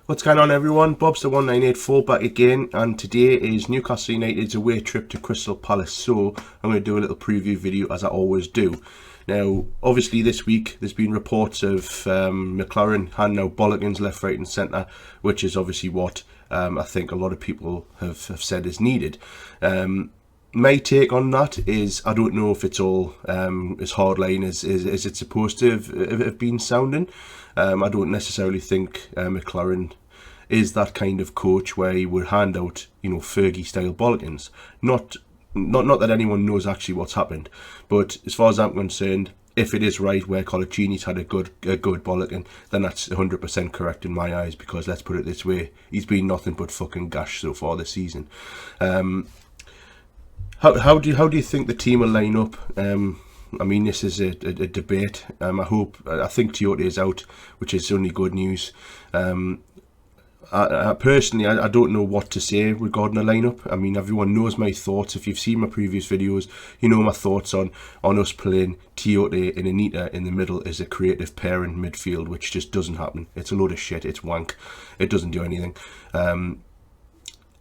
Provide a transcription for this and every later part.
What's going on, everyone? Bob's the 1984 back again, and today is Newcastle United's away trip to Crystal Palace. So I'm going to do a little preview video as I always do. Now, obviously this week there's been reports of McLaren handing out bollockings left, right and centre, which is obviously what I think a lot of people have said is needed. My take on that is I don't know if it's all as hardline as it's supposed to have been sounding. I don't necessarily think McLaren is that kind of coach where he would hand out, Fergie style bollockings. Not that anyone knows actually what's happened, but as far as I'm concerned, if it is right where Colaccini's had a good bollocking, then that's 100% correct in my eyes, because let's put it this way, he's been nothing but fucking gash so far this season. How do you think the team will line up? I mean, this is a debate. I think Tiote is out, which is only good news. I personally don't know what to say regarding the lineup. I mean, everyone knows my thoughts. If you've seen my previous videos, you know my thoughts on us playing Tiote and Anita in the middle as a creative pair in midfield, which just doesn't happen. It's a load of shit. It's wank. It doesn't do anything.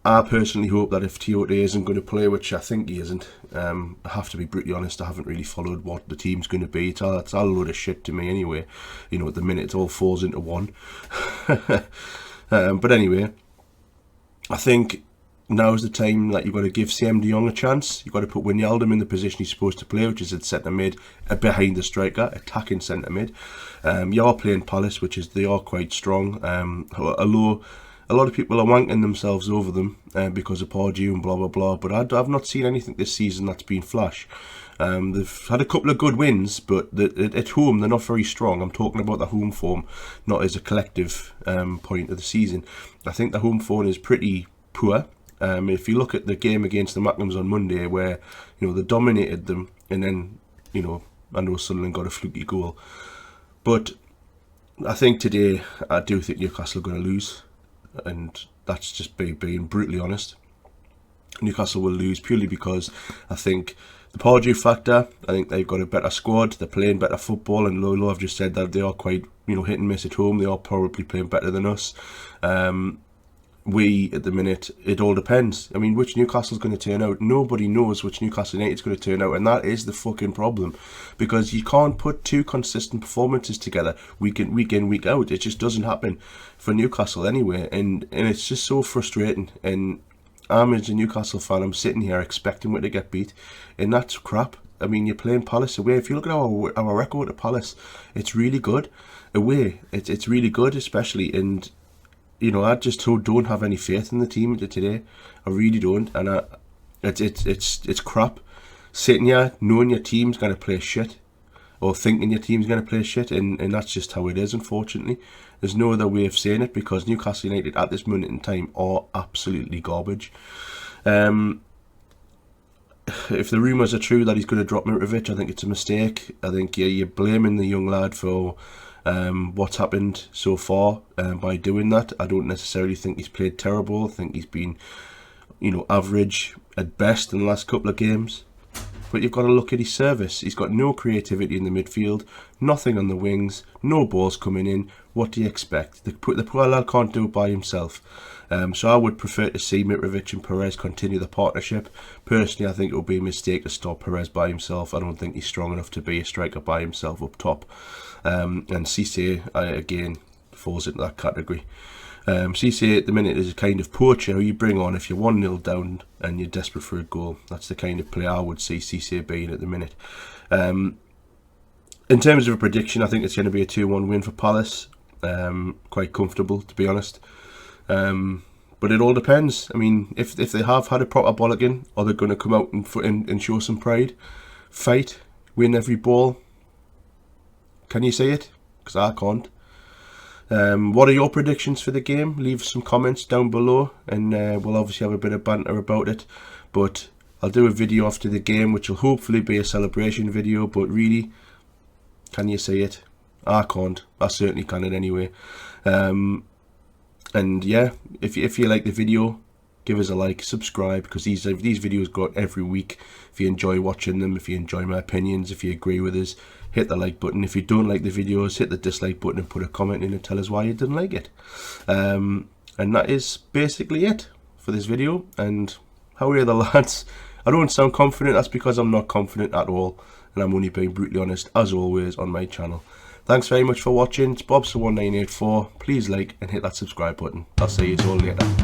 I personally hope that if Tiote isn't going to play, which I think he isn't, I have to be brutally honest, I haven't really followed what the team's going to be. It's all a load of shit to me anyway. At the minute it all falls into one. But anyway, I think now's the time that you've got to give Sam de Jong a chance. You've got to put Wijnaldum in the position he's supposed to play, which is at centre mid, behind the striker, attacking centre mid. You are playing Palace, they are quite strong. Although a lot of people are wanking themselves over them because of Pardew and blah blah blah, but I've not seen anything this season that's been flash. They've had a couple of good wins, but at home they're not very strong. I'm talking about the home form, not as a collective point of the season. I think the home form is pretty poor. If you look at the game against the Mackems on Monday, where they dominated them, and then I know Sunderland got a fluky goal, but I think today I do think Newcastle are going to lose, and that's just being brutally honest. Newcastle will lose purely because I think the Pardew factor. I think they've got a better squad. They're playing better football, and Lolo, I've just said that they are quite hit and miss at home. They are probably playing better than us. We at the minute, it all depends. I mean, which Newcastle's going to turn out? Nobody knows which Newcastle United's going to turn out, and that is the fucking problem, because you can't put two consistent performances together week in, week out. It just doesn't happen for Newcastle anyway, and it's just so frustrating. And I'm, as a Newcastle fan, I'm sitting here expecting it to get beat, and that's crap. I mean, you're playing Palace away. If you look at our record at Palace, it's really good. Away, it's really good, especially, and I just don't have any faith in the team today. I really don't, and it's crap. Sitting here knowing your team's going to play shit, or thinking your team's going to play shit, and that's just how it is, unfortunately. There's no other way of saying it, because Newcastle United at this moment in time are absolutely garbage. If the rumours are true that he's going to drop Mitrovic, I think it's a mistake. I think you're blaming the young lad for what's happened so far by doing that. I don't necessarily think he's played terrible. I think he's been, average at best in the last couple of games. But you've got to look at his service. He's got no creativity in the midfield, nothing on the wings, no balls coming in. What do you expect? The poor lad can't do it by himself. So I would prefer to see Mitrovic and Perez continue the partnership. Personally, I think it would be a mistake to stop Perez by himself. I don't think he's strong enough to be a striker by himself up top. And Cisse, again, falls into that category. Cisse at the minute is a kind of poacher who you bring on if you're 1-0 down and you're desperate for a goal. That's the kind of player I would see Cisse being at the minute. In terms of a prediction, I think it's going to be a 2-1 win for Palace. Quite comfortable, to be honest. But it all depends. I mean, if they have had a proper bollocking, are they going to come out and show some pride? Fight, win every ball? Can you say it? Because I can't. What are your predictions for the game? Leave some comments down below, and we'll obviously have a bit of banter about it. But I'll do a video after the game, which will hopefully be a celebration video. But really, can you say it? I can't. I certainly can't anyway. And yeah, if you like the video, give us a like, subscribe, because these videos go out every week. If you enjoy watching them, if you enjoy my opinions, if you agree with us, hit the like button. If you don't like the videos, hit the dislike button and put a comment in and tell us why you didn't like it. And that is basically it for this video. And how are the lads? I don't sound confident. That's because I'm not confident at all, and I'm only being brutally honest as always on my channel. Thanks very much for watching. It's Bobster1984. Please like and hit that subscribe button. I'll see you all later.